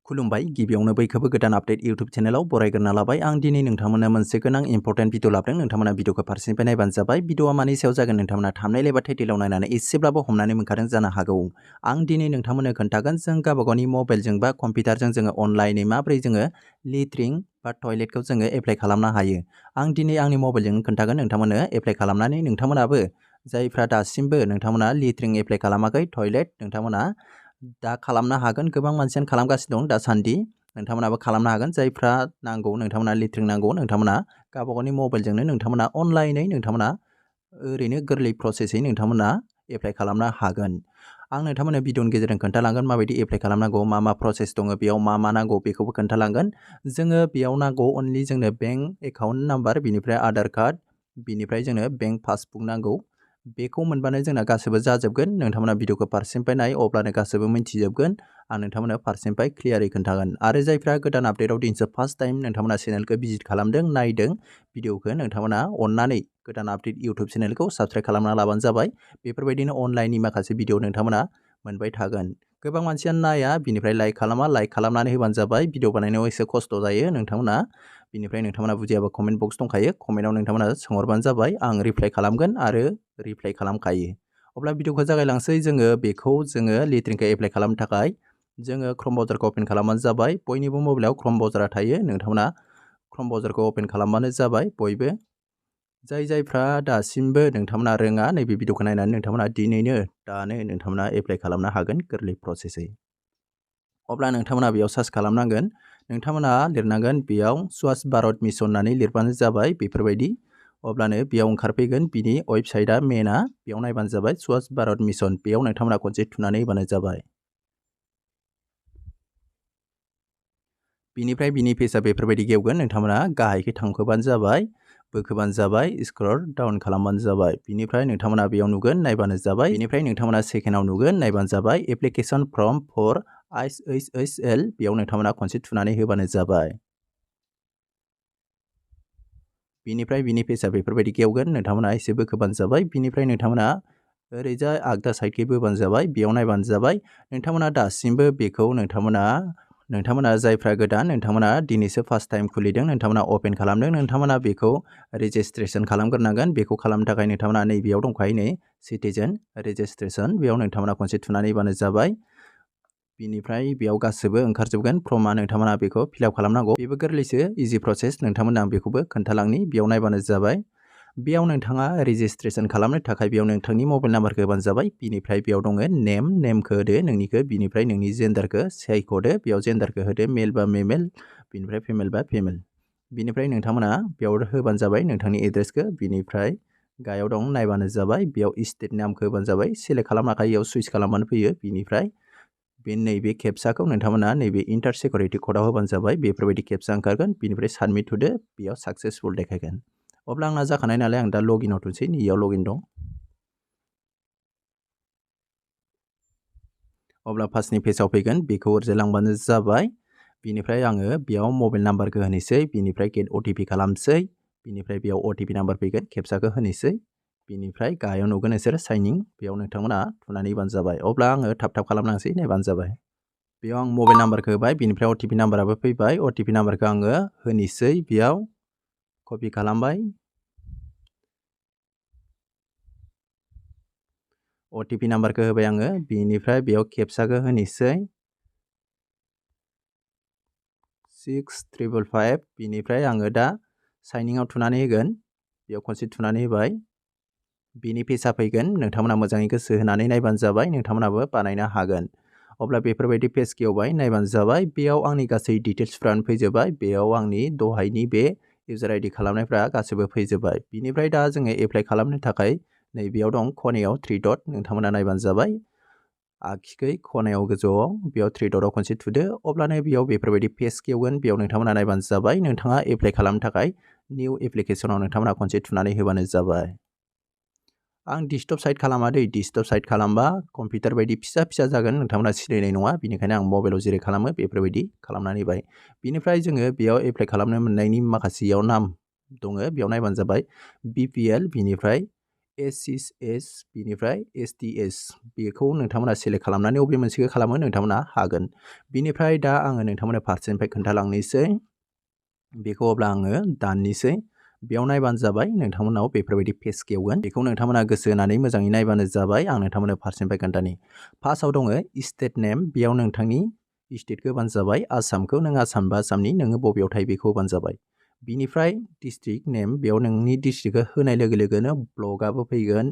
खुलुमबाय गिबियावनो बयखौबो गोदान आपडेट इउट्यूब चेनेलाव बरायग्रोना लाबाय आं दिनै नोंथांमोननो मोनसे गोनां इम्पर्टेन्ट भिडिअ लाबोदों नोंथांमोना भिडिअखौ फारसेनिफ्राय नायबानो जाबाय भिडिअआ मानि सायाव जागोन नोंथांमोना थाम्बनेल एबा टाइटेलाव नायनानै एसेब्लाबो हमनानै मोनखादों जानो हागौ आं दिनै नोंथांमोननो खोन्थागोन जों गावबागावनि मबाइलजों बा कम्पिउटारजों जोङो अनलाइनै माबोरै जोङो लेट्रिन बा टयलेटखौ जोङो एप्लाइ खालामनो हायो आं दिनै आंनि मबाइलजों खोन्थागोन नोंथांमोननो एप्लाइ खालामनानै नोंथांमोनाबो जायफ्रा दासिमबो नोंथांमोना लेट्रिन एप्लाइ खालामाखै टयलेट नोंथांमोना दा खालामनो हागोन गोबां मानसियानो खालामगासिनो दं दासान्दि नोंथांमोनाबो खालामनो हागोन जायफ्रा नांगौ नोंथांमोना लेट्रिन नांगौ नोंथांमोना गावबागावनि मबाइलजोंनो नोंथांमोना अनलाइनै नोंथांमोना ओरैनो गोरलै प्रसेसै नोंथांमोना एप्लाइ खालामनो हागोन आं नोंथांमोननो भिडिअनि गेजेरजों खोन्थालांगोन माबायदि एप्लाइ खालामनांगौ मा प्रसेस दङ बेयाव मा नांगौ बेखौबो खोन्थालांगोन जोङो बेयाव नांगौ अनलि जोंनो बेंक एकाउन्ट नाम्बार बिनिफ्राय आधार कार्ड बिनिफ्राय जोंनो बेंक पासबुक नांगौ बेखौ मोनबानो जोंना गासैबो जाजोबगोन नोंथांमोना भिडिअखौ फारसेनिफ्राय नाय अब्लानो गासैबो मिन्थिजोबगोन आं नोंथांमोननो फारसेनिफ्राय क्लियारै खोन्थागोन आरो जायफ्रा गोदान आपडेटआव दिनैसो फार्स्ट टाइम नोंथांमोना चेनेलखौ भिजिट खालामदों नायदों भिडिअखौ नोंथांमोना अननानै गोदान आपडेट इउट्यूब चेनेलखौ साबस्क्राइब खालामना लाबानो जाबाय बेफोरबायदिनो अनलाइननि माखासे भिडिअ नोंथांमोना मोनबाय थागोन गोबां मानसियानो नाया बिनिफ्राय लाइक खालामनानै होबानो जाबाय भिडिअ बानायनायाव एसे खस्थ' जायो नोंथांमोना बिनिफ्राय नोंथांमोना बुजियाबा कमेन्ट बक्स दंखायो कमेन्टआव नोंथांमोना सोंहरबानो जाबाय आं रिप्लाइ खालामगोन आरो रिप्लाइ खालामखायो अब्ला भिडिअखौ जागायलांसै जोङो लेट्रिनखौ एप्लाइ खालामनो थाखाय जोङो क्रम ब्राउजारखौ ओपन खालामबानो जाबाय बयनिबो मबाइलाव क्रम ब्राउजारा थायो नोंथांमोना क्रम ब्राउजारखौ ओपन खालामबानो जाबाय बयबो जायफ्रा दासिमबो नोंथांमोना रोङा नैबे भिडिअखौ नायनानै नोंथांमोना दानो नोंथांमोना एप्लाइ खालामनो हागोन गोरलै प्रसेसै अब्ला नोंथांमोना बेयाव सार्च खालामनांगोन नोंथांमोना लिरनांगोन बेयाव स्वच्छ भारत मिशन होननानै लिरबानो जाबाय बेफोरबायदि अब्लानो बेयाव ओंखारफैगोन बिनि वेबसाइटआ मेना बेयाव नायबानो जाबाय स्वच्छ भारत मिशन बेयाव नोंथांमोना खनसे थुनानै होबानो जाबाय बिनिफ्राय बिनि पेजआ बेफोरबायदि गेवगोन नोंथांमोना गाहायखै थांखोबानो जाबाय बोखोबानो जाबाय स्क्रल डाउन खालामबानो जाबाय बिनिफ्राय नोंथांमोना बेयाव नुगोन नायबानो जाबाय बिनिफ्राय नोंथांमोना सेकेन्डआव नुगोन नायबानो जाबाय एप्लिकेशन फर्म फर ISHL बेयाव नोंथांमोना खनसे थुनानै होबानो जाबाय बिनिफ्राय बिनि पेजआ बेफोरबायदि गेवगोन नोंथांमोना एसे बोखोबानो जाबाय बिनिफ्राय नोंथांमोना ओरैजाय आगदा साइडखै बोबानो जाबाय बेयाव नायबानो जाबाय नोंथांमोना दासिमबो बेखौ नोंथांमोना जायफ्रा गोदान नोंथांमोना दिनैसो फार्स्ट टाइम खुलिदों नोंथांमोना अपेन खालामदों नोंथांमोना बेखौ रेजिस्ट्रेसन खालामग्रोनांगोन बेखौ खालामनो थाखाय नोंथांमोना नैबेयाव दंखायो नै सिटिजेन रेजिस्ट्रेसन बेयाव नोंथांमोना खनसे थुनानै होबानो जाबाय बिनिफ्राय बेयाव गासैबो ओंखारजोबगोन फर्मआ नोंथांमोना बेखौ फिलआप खालामनांगौ बेबो गोरलैसो इजि प्रसेस नोंथांमोना आं बेखौबो खोन्थालांनि बेयाव नायबानो जाबाय बेयाव नोंथाङा रेजिस्ट्रेसन खालामनो थाखाय बेयाव नोंथांनि मबाइल नाम्बारखौ होबानो जाबाय बिनिफ्राय बेयाव दङ नेमखौ होदो नोंनिखौ बिनिफ्राय नोंनि जेन्डारखौ सायख'दो बेयाव जेन्डारखौ होदो मेल बा मेल बिनिफ्राय फिमेल बा फिमेल बिनिफ्राय नोंथांमोना बेयाव होबानो जाबाय नोंथांनि एड्रेसखौ बिनिफ्राय गाहायाव दं नायबानो जाबाय बेयाव स्टेट नामखौ होबानो जाबाय सेलेक्ट खालामनो थाखाय बेयाव सुइस खालामबानो फैयो बिनिफ्राय नैबे केप्साखौ नोंथांमोना नैबे इन्टार सिकिउरिटि क'डआव होबानो जाबाय बेफोरबायदि केप्सा ओंखारगोन बिनिफ्राय साबमिट होदो बेयाव साक्सेसफुल देखायगोन अब्ला आंना जाखानाय नालाय आं दा लगिनआव थुनोसै नैयाव लगिन दं अब्ला फार्स्टनि पेजआव फैगोन बेखौ ओरैजाय लांबानो जाबाय बिनिफ्राय आङो बेयाव मबाइल नाम्बारखौ होनोसै बिनिफ्राय गेट OTP खालामसै बिनिफ्राय बेयाव OTP नाम्बार फैगोन केप्साखौ होनोसै बिनिफ्राय गाहायाव नुगोन नोंसोर साइनिं बेयाव नोंथांमोना थुनानै होबानो जाबाय अब्ला आङो थाब खालामलांसै नायबानो जाबाय बेयाव आं मबाइल नाम्बारखौ होबाय बिनिफ्राय OTP नाम्बाराबो फैबाय OTP नाम्बारखौ आङो होनोसै बेयाव कपि खालामबाय OTP नाम्बारखौ होबाय आङो बिनिफ्राय बेयाव केप्साखौ होनोसै 6355 बिनिफ्राय आङो दा साइनिंआव थुनानै होगोन बेयाव खनसे थुनानै होबाय बिनि पेजआ फैगोन नोंथांमोना मोजाङै गोसो होनानै नायबानो जाबाय नोंथांमोनाबो बानायनो हागोन अब्ला बेफोरबायदि पेज गेवबाय नायबानो जाबाय बेयाव आंनि गासै डिटेल्सफ्रानो फैजोबबाय बेयाव आंनि दहायनि बे इउजार ID खालामनायफ्रा गासैबो फैजोबबाय बिनिफ्राय दा जोङो एप्लाइ खालामनो थाखाय नैबेयाव दं खनायाव 3 डट नोंथांमोना नायबानो जाबाय आगसिखै खनायाव गोजौआव बेयाव 3 डटआव खनसे थुदो अब्लानो बेयाव बेफोरबायदि पेज गेवगोन बेयाव नोंथांमोना नायबानो जाबाय नोंथाङा एप्लाइ खालामनो थाखाय निउ एप्लिकेशनाव नोंथांमोना खनसे थुनानै होबानो जाबाय आं डेस्कटप साइट खालामा डेस्कटप साइट खालामबा कम्पिउटार बायदि फिसा जागोन नोंथांमोना सिनायनाय नङा बेनिखायनो आं मबाइलाव जेरै खालामो बेफोरबायदि खालामनानै होबाय बिनिफ्राय जोङो बेयाव एप्लाइ खालामनो मोननायनि माखासेयाव नाम दङ बेयाव नायबानो जाबाय BPL बिनिफ्राय SCS बिनिफ्राय STS बेखौ नोंथांमोना सेलेक्ट खालामनानै बबे मोनसेखौ खालामो नोंथांमोना हागोन। बिनिफ्राय दा आङो नोंथांमोननो फारसेनिफ्राय खोन्थालांनोसै। बेखौ अब्ला आङो दाननोसै। बेयाव नायबानो जाबाय नोंथांमोनाव बेफोरबायदि पेज खेवगोन। बेखौ नोंथांमोना गोसो होनानै मोजाङै नायबानो जाबाय। आं नोंथांमोननो फारसेनिफ्राय खोन्थानि। फार्स्टआव दङ स्टेट नेम, बेयाव नोंथांनि स्टेटखौ होबानो जाबाय। आसामखौ नों आसामबा आसामनि नोङो बबेयाव थायो बेखौ होबानो जाबाय। बिनिफ्राय डिस्ट्रिक्ट नेम, बेयाव नोंनि डिस्ट्रिक्टखौ होनाय लोगो लोगोनो ब्लकआबो फैगोन,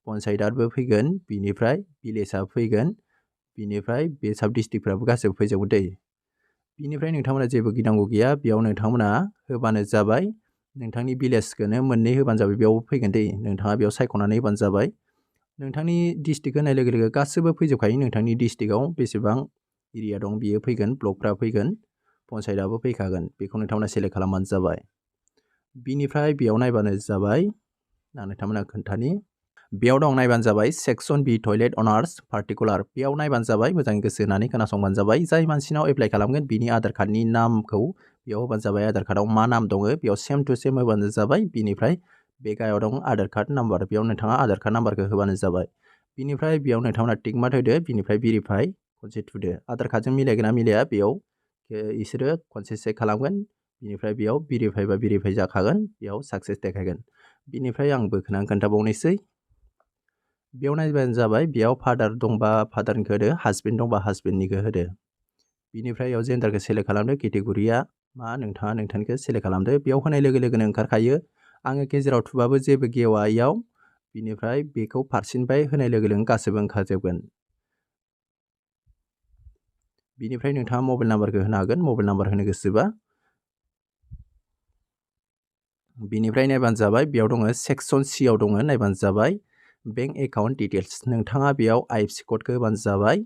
पन्सायतआबो फैगोन, बिनिफ्राय भिलेजआबो फैगोन, बिनिफ्राय बे साब डिस्ट्रिक्टफ्राबो गासैबो फैजोबगोन दै। बिनिफ्राय नोंथांमोना जेबो गिनांगौ गैया, बेयाव नोंथांमोना होबानो जाबाय। नोंथांनि भिलेजखौनो मोननै होबानो जाबाय, बेयाव फैगोन दै। नोंथाङा बेयाव सायख'नानै होबानो जाबाय। नोंथांनि डिस्ट्रिक्ट होनाय लोगो लोगो गासैबो फैजोबखायो। नोंथांनि डिस्ट्रिक्टआव बेसेबां एरिया दं बियो फैगोन, ब्लकफ्रा फैगोन, पन्सायतआबो फैखागोन। बेखौ नोंथांमोना सेलेक्ट खालामबानो जाबाय। बिनिफ्राय बेयाव नायबानो जाबाय। आं नोंथांमोना खोन्थानि। बेयाव दं नायबानो जाबाय section B toilet honours particular. बेयाव नायबानो जाबाय, मोजाङै गोसो होनानै खोनासंबानो जाबाय। जाय मानसिनाव एप्लाइ खालामगोन बिनि आधार कार्डनि नामखौ बेयाव होबानो जाबाय। आधार कार्डआव मा नाम दङ बेयाव सेम टु सेम होबानो जाबाय। बिनिफ्राय बे गायाव दं आधार कार्ड नाम्बार, बेयाव नोंथाङा आधार कार्ड नाम्बारखौ होबानो जाबाय। बिनिफ्राय बेयाव नोंथांमोना टिक मार्क होदो, बिनिफ्राय भेरिफाइ खनसे थुदो। आधार कार्डजों मिलायगोन ना मिलाया बेयाव इसोरो खनसे चेक खालामगोन। बिनिफ्राय बेयाव भेरिफाइ बा भेरिफाइ जाखागोन, बेयाव साक्सेस देखायगोन। बिनिफ्राय आं बोखोनानै खोन्थाबावनोसै। बेयाव नायबानो जाबाय। बेयाव फादार दंबा फादारनिखौ होदो, हासबेन्ड दंबा हासबेन्डनिखौ होदो। बिनिफ्राय बेयाव जेन्डारखौ सेलेक्ट खालामदो, केटेगरिया मा नोंथाङा नोंथांनिखौ सेलेक्ट खालामदो। बेयाव होनाय लोगो लोगोनो ओंखारखायो। आङो गेजेराव थुबाबो जेबो गेवा इयाव। बिनिफ्राय बेखौ फारसेनिफ्राय होनाय लोगो लोगो गासैबो ओंखारजोबगोन। बिनिफ्राय नोंथाङा मबाइल नाम्बारखौ होनो हागोन, मबाइल नाम्बार होनो गोसोबा। बिनिफ्राय नायबानो जाबाय। बेयाव दङ सेक्सन सियाव दङ, नायबानो जाबाय बेंक एकाउन्ट डिटेल्स। नोंथाङा बेयाव IFSC क'डखौ होबानो जाबाय।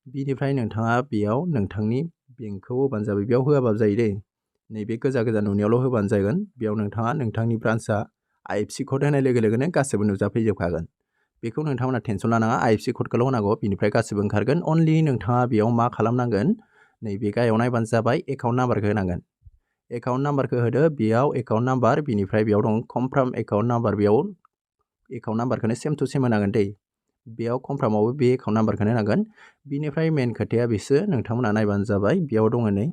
बिनिफ्राय नोंथाङा बेयाव नोंथांनि बेंकखौ होबानो जाबाय। बेयाव होआबाबो जायो दै, नैबे गोजा गोजा नुनायावल' होबानो जागोन। बेयाव नोंथाङा नोंथांनि ब्रान्चआ IFSC क'ड होनाय लोगो लोगोनो गासैबो नुजाफैजोबखागोन। बेखौ नोंथांमोना टेनसन लानाङा, IFSC क'डखौल' होनांगौ, बिनिफ्राय गासैबो ओंखारगोन। अनलि नोंथाङा बेयाव मा खालामनांगोन, नैबे गायाव नायबानो जाबाय एकाउन्ट नाम्बारखौ होनांगोन। एकाउन्ट नाम्बारखौ होदो, बेयाव एकाउन्ट नाम्बार, बिनिफ्राय बेयाव दं कनफार्म एकाउन्ट नाम्बार। बेयाव एकाउन्ट नाम्बारखौनो सेम टु सेम होनांगोन दै। बेयाव कनफार्मावबो बे एकाउन्ट नाम्बारखौनो होनांगोन। बिनिफ्राय मेन खोथाया बेसो, नोंथांमोना नायबानो जाबाय। बेयाव दङ नै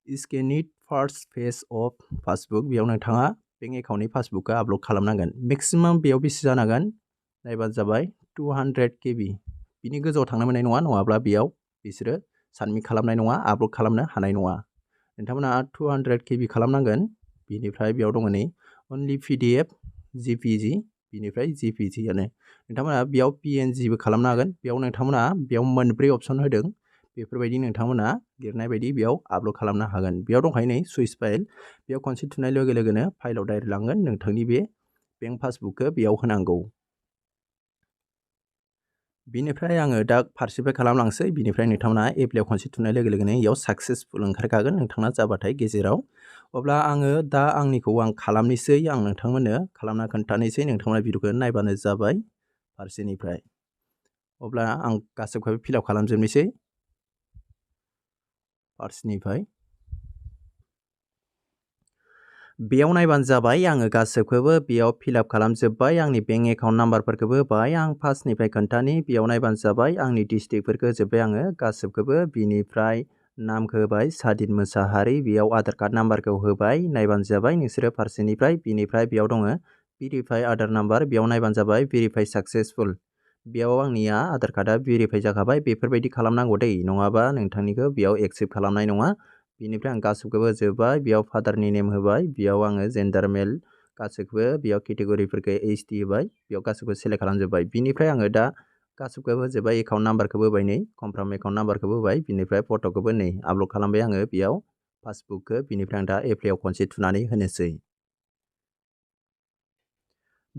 स्केनिड फार्स्ट पेज अफ पासबुक। बेयाव नोंथाङा बेंक एकाउन्टनि पासबुकखौ आपल'ड खालामनांगोन। मेक्सिमाम बेयाव बेसे जानांगोन नायबानो जाबाय 200 KB। बिनि गोजौआव थांनो मोननाय नङा, नङाब्ला बेयाव बिसोरो साबमिट खालामनाय नङा, आपल'ड खालामनो हानाय नङा। नोंथांमोना 200 KB खालामनांगोन। बिनिफ्राय बेयाव दङ नै अनलि PDF, JPG, बिनिफ्राय JPG-आनो। नोंथांमोना बेयाव PNG-बो खालामनो हागोन। बेयाव नोंथांमोना बेयाव मोनब्रै अपसन होदों। बेफोरबायदि नोंथांमोना लिरनाय बायदि बेयाव आपल'ड खालामनो हागोन। बेयाव दंखायो नै सुइस फाइल। बेयाव खनसे थुनाय लोगो लोगोनो फाइलाव डाइरेक्ट लांगोन। नोंथांनि बे बेंक पासबुकखौ बेयाव होनांगौ। बिनिफ्राय आङो दा फारसेनिफ्राय खालामलांसै। बिनिफ्राय नोंथांमोना एप्लाइआव खनसे थुनाय लोगो लोगोनो इयाव साक्सेसफुल ओंखारखागोन नोंथांना जाबाथाय गेजेराव। अब्ला आङो दा आंनिखौ आं खालामनोसै, आं नोंथांमोननो खालामना खोन्थानोसै। नोंथांमोना भिडिअखौ नायबानो जाबाय फारसेनिफ्राय। अब्ला आं गासैखौबो फिलआप खालामजोबनोसै फारसेनिफ्राय। बेयाव नायबानो जाबाय। आङो गासैखौबो बेयाव फिलआप खालामजोब्बाय। आंनि बेंक एकाउन्ट नाम्बारफोरखौबो होबाय। आं फार्स्टनिफ्राय खोन्थानि। बेयाव नायबानो जाबाय। आंनि डिस्ट्रिक्टफोरखौ होजोब्बाय आङो गासैखौबो। बिनिफ्राय नामखौ होबाय सादिन मोसाहारि। बेयाव आधार कार्ड नाम्बारखौ होबाय। नायबानो जाबाय नोंसोरो फारसेनिफ्राय। बिनिफ्राय बेयाव दङ भेरिफाइ आधार नाम्बार। बेयाव नायबानो जाबाय भेरिफाइ साक्सेसफुल। बेयाव आंनिया आधार कार्डआ भेरिफाइ जाखाबाय। बेफोरबायदि खालामनांगौ दै, नङाबा नोंथांनिखौ बेयाव एक्सेप्ट खालामनाय नङा। बिनिफ्राय आं गासैखौबो होजोब्बाय। बेयाव फादारनि नेम होबाय। बेयाव आङो जेन्डार मेल गासैखौबो बेयाव केटेगरिफोरखौ HD होबाय। बेयाव गासैखौबो सेलेक्ट खालामजोब्बाय। बिनिफ्राय आङो दा गासैखौबो होजोब्बाय। एकाउन्ट नाम्बारखौबो होबाय नै, कनफार्म एकाउन्ट नाम्बारखौबो होबाय। बिनिफ्राय फट'खौबो नै आपल'ड खालामबाय आङो बेयाव पासबुकखौ। बिनिफ्राय आं दा एप्लाइआव खनसे थुनानै होनोसै।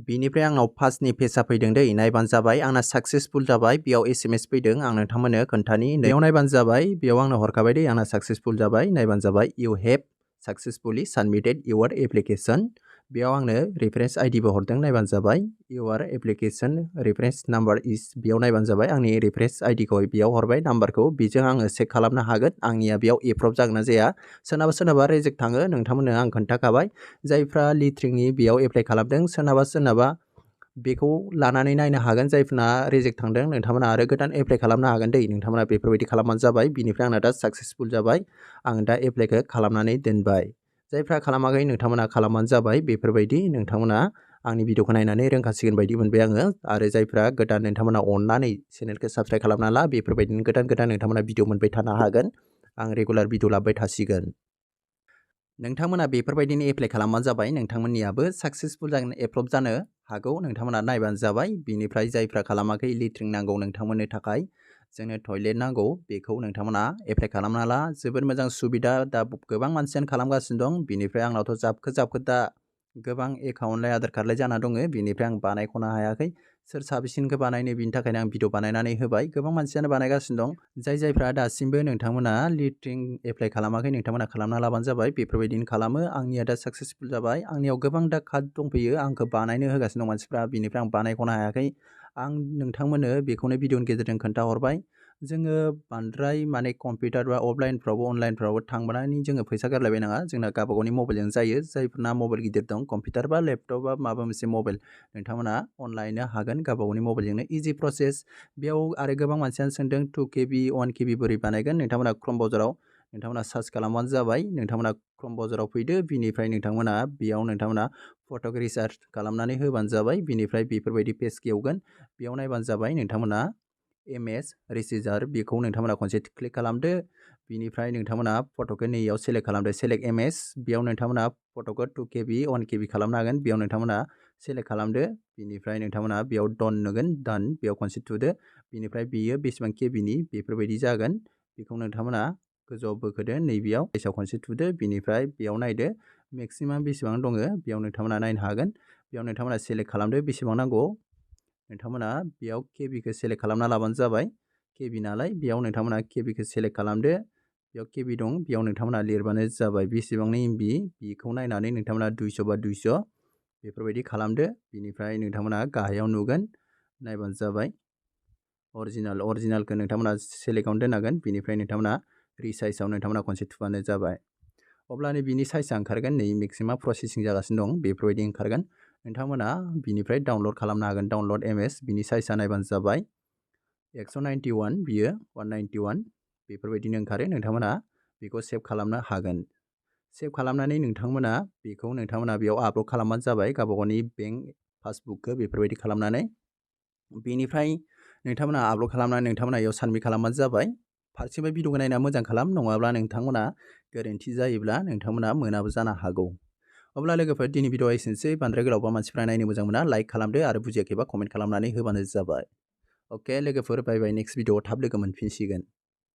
बिनिफ्राय आंनाव फार्स्टनि पेजआ फैदों दै, नायबानो जाबाय आंना साक्सेसफुल जाबाय। बेयाव SMS फैदों। आं नोंथांमोननो खोन्थानि। बेयाव नायबानो जाबाय। बेयाव आंनो हरखाबाय दै, आंना साक्सेसफुल जाबाय। नायबानो जाबाय you have successfully submitted your application. बेयाव आंनो रेफारेन्स ID-बो हरदों। नायबानो जाबाय your application reference number is. बेयाव नायबानो जाबाय आंनि रेफारेन्स ID-खौ बेयाव हरबाय नाम्बारखौ। बेजों आङो चेक खालामनो हागोन आंनिया बेयाव एप्रुभ जागोन ना जाया। सोरनाबा रिजेक्ट थाङो, नोंथांमोननो आं खोन्थाखाबाय। जायफ्रा लिट्रिंनि बेयाव एप्लाइ खालामदों, सोरनाबा बेखौ लानानै नायनो हागोन। जायफोरना रिजेक्ट थांदों नोंथांमोना आरो गोदान एप्लाइ खालामनो हागोन दै। नोंथांमोना बेफोरबायदि खालामबानो जाबाय। बिनिफ्राय आंना दा साक्सेसफुल जाबाय। आं दा एप्लाइखौ खालामनानै दोनबाय। जायफ्रा खालामाखै नोंथांमोना खालामबानो जाबाय। बेफोरबायदि नोंथांमोना आंनि भिडिअखौ नायनानै रोंखासिगोन बायदि मोनबाय आङो। आरो जायफ्रा गोदान नोंथांमोना अननानै चेनेलखौ साबस्क्राइब खालामना ला। बेफोरबायदिनो गोदान गोदान नोंथांमोना भिडिअ मोनबाय थानो हागोन। आं रेगुलार भिडिअ लाबोबाय थासिगोन। नोंथांमोना बेफोरबायदिनो एप्लाइ खालामबानो जाबाय। नोंथांमोननियाबो साक्सेसफुल जागोन, एप्रुभ जानो हागौ। नोंथांमोना नायबानो जाबाय। बिनिफ्राय जायफ्रा खालामाखै लेट्रिन नांगौ नोंथांमोननो थाखाय, जोंनो टयलेट नांगौ, बेखौ नोंथांमोना एप्लाइ खालामना ला। जोबोद मोजां सुबिदा। दा गोबां मानसियानो खालामगासिनो दं। बिनिफ्राय आंनावथ' जाबखो दा गोबां एकाउन्टलाय आधार कार्डलाय जाना दङ। बिनिफ्राय आं बानायख'नो हायाखै। सोर साबेसिनखौ बानायनो बिनि थाखायनो आं भिडिअ बानायनानै होबाय। गोबां मानसियानो बानायगासिनो दं। जायफ्रा दासिमबो नोंथांमोना लेट्रिन एप्लाइ खालामाखै नोंथांमोना खालामना लाबानो जाबाय। बेफोरबायदिनो खालामो। आंनिया दा साक्सेसफुल जाबाय। आंनियाव गोबां दा कार्ड दंफैयो। आंखौ बानायनो होगासिनो दं मानसिफ्रा। बिनिफ्राय आं बानायख'नो हायाखै। आं नोंथांमोननो बेखौनो भिडिअनि गेजेरजों खोन्थाहरबाय। जोङो बांद्राय माने कम्पिउटार बा अफलाइनफ्रावबो अनलाइनफ्रावबो थांबानानै जोङो फैसा गारलायबाय नाङा। जोंना गावबा गावनि मबाइलजों जायो। जायफोरना मबाइल गिदिर दं, कम्पिउटार बा लेपटप बा माबा मोनसे मबाइल, नोंथांमोना अनलाइननो हागोन गावबा गावनि मबाइलजोंनो। इजि प्रसेस। बेयाव आरो गोबां मानसियानो सोंदों 2KB 1KB बोरै बानायगोन। नोंथांमोना क्रम ब्राउजाराव नोंथांमोना सार्च खालामबानो जाबाय। नोंथांमोना क्रम ब्राउजाराव फैदो। बिनिफ्राय नोंथांमोना बेयाव नोंथांमोना फट'खौ रिसार्च खालामनानै होबानो जाबाय। बिनिफ्राय बेफोरबायदि पेज गेवगोन। बेयाव नायबानो जाबाय। नोंथांमोना MS रिसिजार बेखौ नोंथांमोना खनसे क्लिक खालामदो। बिनिफ्राय नोंथांमोना फट'खौ नैयाव सेलेक्ट खालामदो। Select MS। बेयाव नोंथांमोना फट'खौ 2KB 1KB खालामनो हागोन। बेयाव नोंथांमोना सेलेक्ट खालामदो। बिनिफ्राय नोंथांमोना बेयाव डन नुगोन। डान बेयाव खनसे थुदो। बिनिफ्राय बेयो बेसेबां केबिनि बेफोरबायदि जागोन। बेखौ नोंथांमोना गोजौआव बोखोदो। नैबेयाव साइसआव खनसे थुदो। बिनिफ्राय बेयाव नायदो मेक्सिमाम बेसेबां दङ। बेयाव नोंथांमोना नायनो हागोन। बेयाव नोंथांमोना सेलेक्ट खालामदो बेसेबां नांगौ। नोंथांमोना बेयाव केबिखौ सेलेक्ट खालामना लाबानो जाबाय। केबि नालाय बेयाव नोंथांमोना केबिखौ सेलेक्ट खालामदो। बेयाव केबि दं। बेयाव नोंथांमोना लिरबानो जाबाय बेसेबांनि एमबि बेखौ नायनानै नोंथांमोना 200 बा 200 बेफोरबायदि खालामदो। बिनिफ्राय नोंथांमोना गाहायाव नुगोन। नायबानो जाबाय। अरिजिनालखौ नोंथांमोना सेलेक्टआवनो दोननांगोन। बिनिफ्राय नोंथांमोना रिसाइजआव नोंथांमोना खनसे थुबानो जाबाय। अब्लानो बिनि साइजआ ओंखारगोन। नै मेक्सिमाम प्रसेसिं जागासिनो दं। बेफोरबायदि ओंखारगोन। नोंथांमोना बिनिफ्राय डाउनलड खालामनो हागोन। डाउनलड MS बिनि साइजआ नायबानो जाबाय। 191 बियो 191 बेफोरबायदिनो ओंखारो। नोंथांमोना बेखौ सेभ खालामनो हागोन। सेभ खालामनानै नोंथांमोना बेखौ नोंथांमोना बेयाव आपल'ड खालामबानो जाबाय। गावबा गावनि बेंक पासबुकखौ बेफोरबायदि खालामनानै। बेनिफ्राय नोंथांमोना आपल'ड खालामनानै नोंथांमोना बेयाव साबमिट खालामबानो जाबाय। फारसेनिफ्राय भिडिअखौ नायना मोजां खालाम। नङाब्ला नोंथांमोना गोरोन्थि जायोब्ला नोंथांमोना मोनाबो जानो हागौ। अब्ला लोगोफोर दिनै भिडिअआ एसेनोसै। बांद्राय गोलावबा मानसिफ्रा नायनो मोजां मोना। लाइक खालामदो आरो बुजियाखैबा कमेन्ट खालामनानै होबानो जाबाय। अके लोगोफोर बाय बाय। नेक्स्ट भिडिअआव थाब लोगो मोनफिनसिगोन।